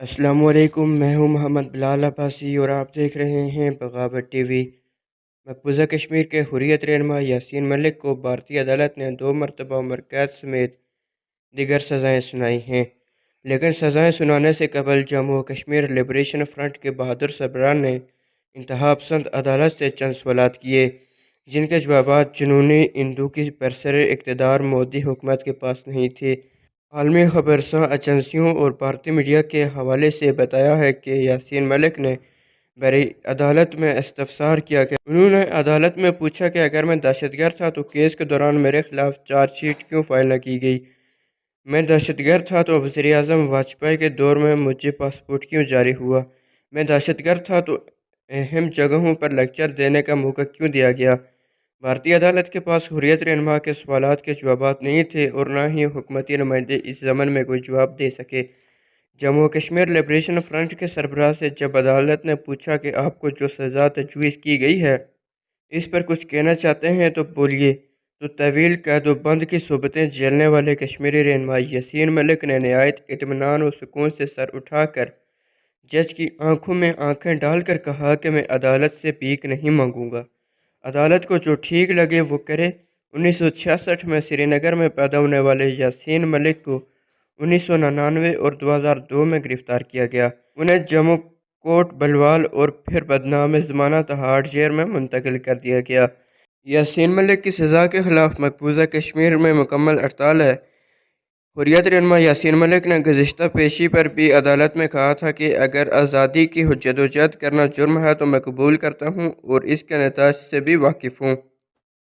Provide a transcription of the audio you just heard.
السلام علیکم، میں ہوں محمد بلال عباسی اور آپ دیکھ رہے ہیں بغاوت ٹی وی۔ مقبوضہ کشمیر کے حریت رہنما یاسین ملک کو بھارتی عدالت نے 2 مرتبہ عمر قید سمیت دیگر سزائیں سنائی ہیں، لیکن سزائیں سنانے سے قبل جموں و کشمیر لبریشن فرنٹ کے بہادر سربراہ نے انتہا پسند عدالت سے چند سوالات کیے، جن کے جوابات جنونی ہندو کی برسر اقتدار مودی حکومت کے پاس نہیں تھے۔ عالمی خبررساں ایجنسیوں اور بھارتی میڈیا کے حوالے سے بتایا ہے کہ یاسین ملک نے بری عدالت میں استفسار کیا کہ انہوں نے عدالت میں پوچھا کہ اگر میں دہشت گرد تھا تو کیس کے دوران میرے خلاف چارج شیٹ کیوں فائل نہ کی گئی؟ میں دہشت گرد تھا تو وزیر اعظم واجپئی کے دور میں مجھے پاسپورٹ کیوں جاری ہوا؟ میں دہشت گرد تھا تو اہم جگہوں پر لیکچر دینے کا موقع کیوں دیا گیا؟ بھارتی عدالت کے پاس حریت رہنما کے سوالات کے جوابات نہیں تھے اور نہ ہی حکومتی نمائندے اس ضمن میں کوئی جواب دے سکے۔ جموں و کشمیر لبریشن فرنٹ کے سربراہ سے جب عدالت نے پوچھا کہ آپ کو جو سزا تجویز کی گئی ہے اس پر کچھ کہنا چاہتے ہیں تو بولیے، تو طویل قید و بند کی صحبتیں جھیلنے والے کشمیری رہنما یاسین ملک نے نہایت اطمینان و سکون سے سر اٹھا کر جج کی آنکھوں میں آنکھیں ڈال کر کہا کہ میں عدالت سے بھیک نہیں مانگوں گا، عدالت کو جو ٹھیک لگے وہ کرے۔ 1966 میں سری نگر میں پیدا ہونے والے یاسین ملک کو 1999 اور 2002 میں گرفتار کیا گیا۔ انہیں جموں کوٹ بلوال اور پھر بدنام زمانہ تہاڑ جیل میں منتقل کر دیا گیا۔ یاسین ملک کی سزا کے خلاف مقبوضہ کشمیر میں مکمل ہڑتال ہے۔ حریت رہنما یاسین ملک نے گزشتہ پیشی پر بھی عدالت میں کہا تھا کہ اگر آزادی کی جدوجہد کرنا جرم ہے تو میں قبول کرتا ہوں اور اس کے نتائج سے بھی واقف ہوں۔